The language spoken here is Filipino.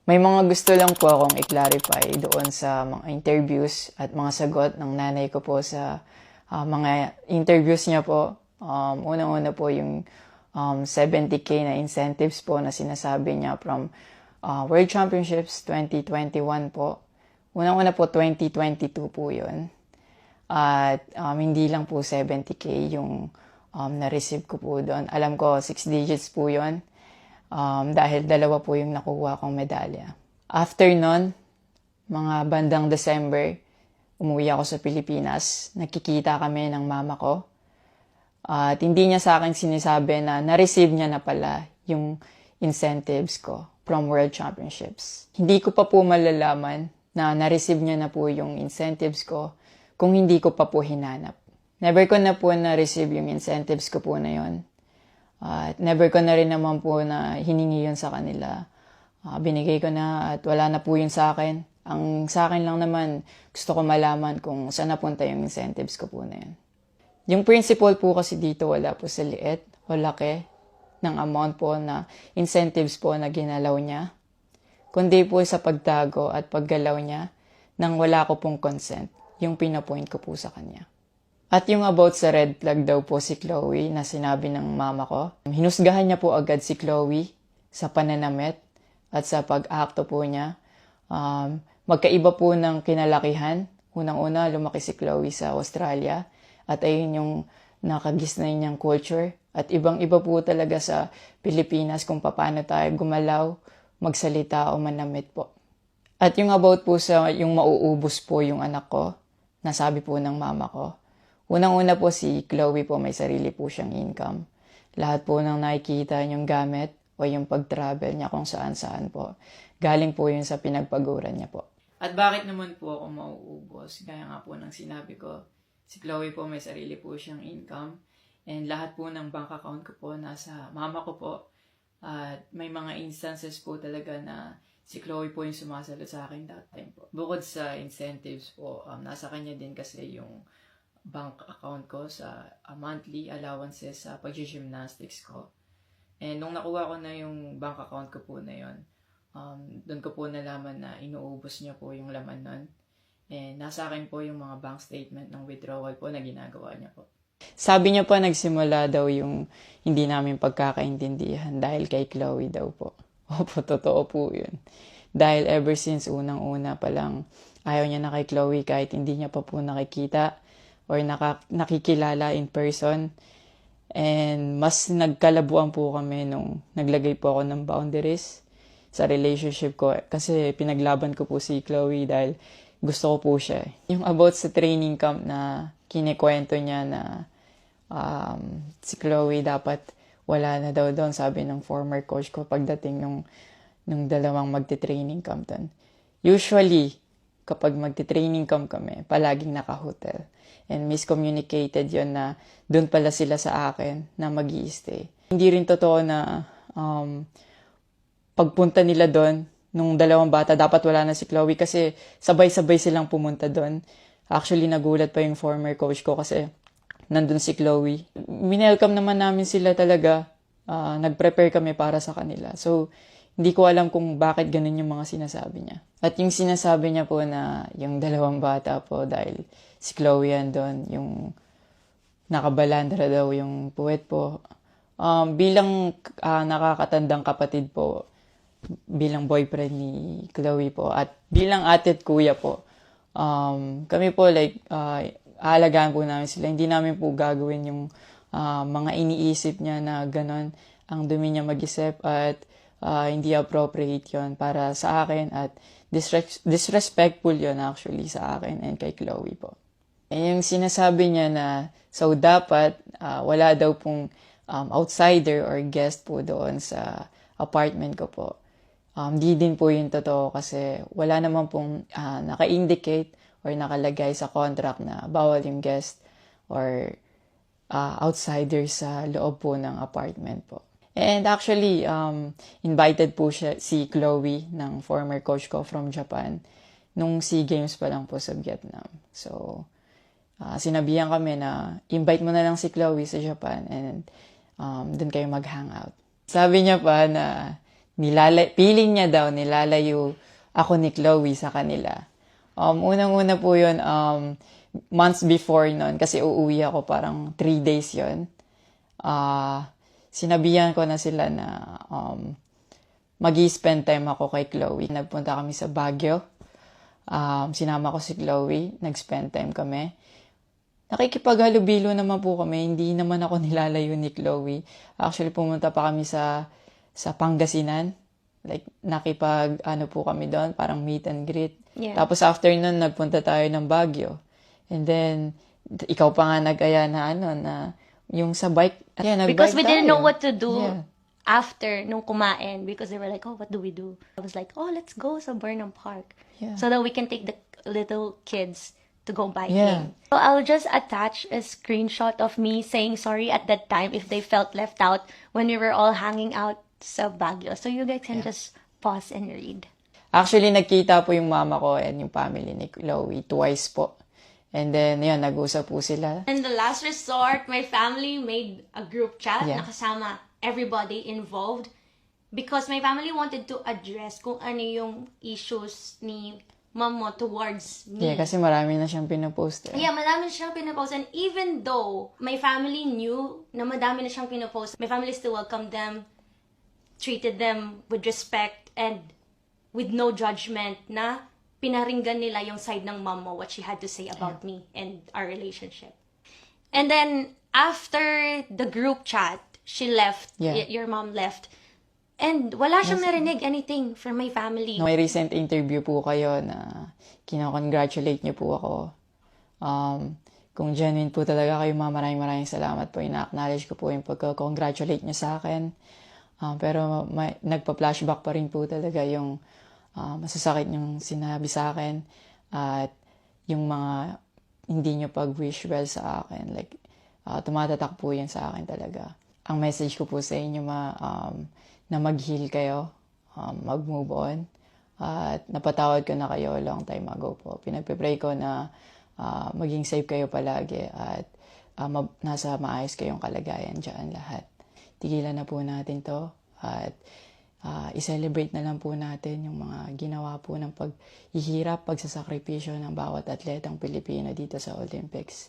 May mga gusto lang po akong i-clarify doon sa mga interviews at mga sagot ng nanay ko po sa mga interviews niya po. Unang-una po yung 70K na incentives po na sinasabi niya from World Championships 2021 po. Unang-una po 2022 po yun. At hindi lang po 70K yung na-receive ko po doon. Alam ko 6 digits po yun. Dahil dalawa po yung nakuha kong medalya. After nun, mga bandang December, umuwi ako sa Pilipinas. Nakikita kami ng mama ko. At hindi niya sa akin sinasabi na na-receive niya na pala yung incentives ko from World Championships. Hindi ko pa po malalaman na na-receive niya na po yung incentives ko kung hindi ko pa po hinanap. Never ko na po na-receive yung incentives ko po na yon. At never ko na rin naman po na hiningi yun sa kanila. Binigay ko na at wala na po yun sa akin. Ang sa akin lang naman, gusto ko malaman kung saan napunta yung incentives ko po na yun. Yung principle po kasi dito wala po sa liit o laki ng amount po na incentives po na ginalaw niya. Kundi po sa pagtago at paggalaw niya nang wala ko pong consent, yung pinapoint ko po sa kanya. At yung about sa red flag daw po si Chloe na sinabi ng mama ko, hinusgahan niya po agad si Chloe sa pananamit at sa pag-akto po niya. Magkaiba po ng kinalakihan. Unang-una, lumaki si Chloe sa Australia at ayun yung nakagisnay niyang culture. At ibang-iba po talaga sa Pilipinas kung paano tayo gumalaw, magsalita o manamit po. At yung about po sa yung mauubos po yung anak ko, nasabi po ng mama ko. Unang-una po si Chloe po may sarili po siyang income. Lahat po ng nakikita niyong gamit o yung pag-travel niya kung saan-saan po. Galing po yun sa pinagpaguran niya po. At bakit naman po ako mauubos? Gaya nga po ng sinabi ko, si Chloe po may sarili po siyang income. And lahat po ng bank account ko po nasa mama ko po. At may mga instances po talaga na si Chloe po yung sumasagot sa akin that time po. Bukod sa incentives po, nasa kanya din kasi yung bank account ko sa monthly allowances sa pag-gymnastics ko. And nung nakuha ko na yung bank account ko po na yun, doon ko po nalaman na inuubos niya po yung laman nun. And nasa akin po yung mga bank statement ng withdrawal po na ginagawa niya po. Sabi niya po nagsimula daw yung hindi namin pagkakaintindihan dahil kay Chloe daw po. Opo, totoo po yun. Dahil ever since unang-una pa lang, ayaw niya na kay Chloe kahit hindi niya pa po nakikita or nakikilala in person. And mas nagkalabuan po kami nung naglagay po ako ng boundaries sa relationship ko. Kasi pinaglaban ko po si Chloe dahil gusto ko po siya. Yung about sa training camp na kinikwento niya na si Chloe dapat wala na daw doon, sabi ng former coach ko pagdating nung dalawang magte-training camp doon. Usually, kapag magte-training camp kami, palaging naka-hotel. And miscommunicated yon na doon pala sila sa akin na mag-i-stay. Hindi rin totoo na pagpunta nila doon, nung dalawang bata, dapat wala na si Chloe kasi sabay-sabay silang pumunta doon. Actually, nagulat pa yung former coach ko kasi nandun si Chloe. Minelcome naman namin sila talaga. Nag-prepare kami para sa kanila. So, hindi ko alam kung bakit ganun yung mga sinasabi niya. At yung sinasabi niya po na yung dalawang bata po dahil si Chloe yan doon, yung nakabalandra daw yung puwet po. Bilang nakakatandang kapatid po, bilang boyfriend ni Chloe po, at bilang ate at kuya po, kami po aalagaan po namin sila. Hindi namin po gagawin yung mga iniisip niya na ganon ang dumi niya mag-isip at hindi appropriate yon para sa akin at disrespectful yon actually sa akin and kay Chloe po. And yung sinasabi niya na so dapat wala daw pong outsider or guest po doon sa apartment ko po. Di din po yung totoo kasi wala naman pong naka-indicate or nakalagay sa contract na bawal yung guest or outsider sa loob po ng apartment po. And actually, invited po si Chloe ng former coach ko from Japan nung SEA Games pa lang po sa Vietnam. So, sinabihan kami na invite mo na lang si Chloe sa Japan and doon kayo mag-hangout. Sabi niya pa na feeling niya daw nilalayo ako ni Chloe sa kanila. Unang-una po yun, months before nun, kasi uuwi ako parang 3 days yun. Sinabihan ko na sila na mag-i-spend time ako kay Chloe. Nagpunta kami sa Baguio. Sinama ko si Chloe. Nag-spend time kami. Nakikipaghalubilo naman po kami. Hindi naman ako nilalayo ni Chloe. Actually, pumunta pa kami sa Pangasinan. Like, ano po kami doon, parang meet and greet. Yeah. Tapos after nun, nagpunta tayo ng Baguio. And then, ikaw pa nga nag-aya na yung sa bike. Yeah, nag-bike Because we didn't tayo. know what to do Yeah. after nung kumain. Because they were like, oh, what do we do? I was like, oh, let's go sa Burnham Park. Yeah. So that we can take the little kids to go biking. Yeah. So I'll just attach a screenshot of me saying sorry at that time if they felt left out when we were all hanging out sa Baguio. So you guys can just pause and read. Actually, nagkita po yung mama ko and yung family ni Chloe twice po. And then, yun, nag-usap po sila. In the last resort, my family made a group chat Yeah. na kasama everybody involved because my family wanted to address kung ano yung issues ni mom mo towards me. Yeah, kasi marami na siyang pinopost. Yeah, madami na siyang pinopost. And even though my family knew na madami na siyang pinopost, my family still welcomed them, treated them with respect and with no judgment na pinaringgan nila yung side ng mom mo, what she had to say about me and our relationship. And then, after the group chat, she left, Yeah. your mom left, and wala siyang narinig anything from my family. May recent interview po kayo na kinakongratulate niyo po ako. Kung genuine po talaga kayo, maraming salamat po. Ina-acknowledge ko po yung pagka-congratulate niyo sa akin. Pero nagpa-flashback pa rin po talaga yung masasakit niyong sinabi sa akin at yung mga hindi niyo pag-wish well sa akin. Like, tumatatak po yan sa akin talaga. Ang message ko po sa inyo na mag-heal kayo, mag-move on, at napatawad ko na kayo long time ago po. Pinagpipray ko na maging safe kayo palagi at nasa maayos kayong kalagayan dyan lahat. Tigilan na po natin to at i-celebrate na lang po natin yung mga ginawa po ng paghihirap, pagsasakripisyo ng bawat atletang Pilipino dito sa Olympics.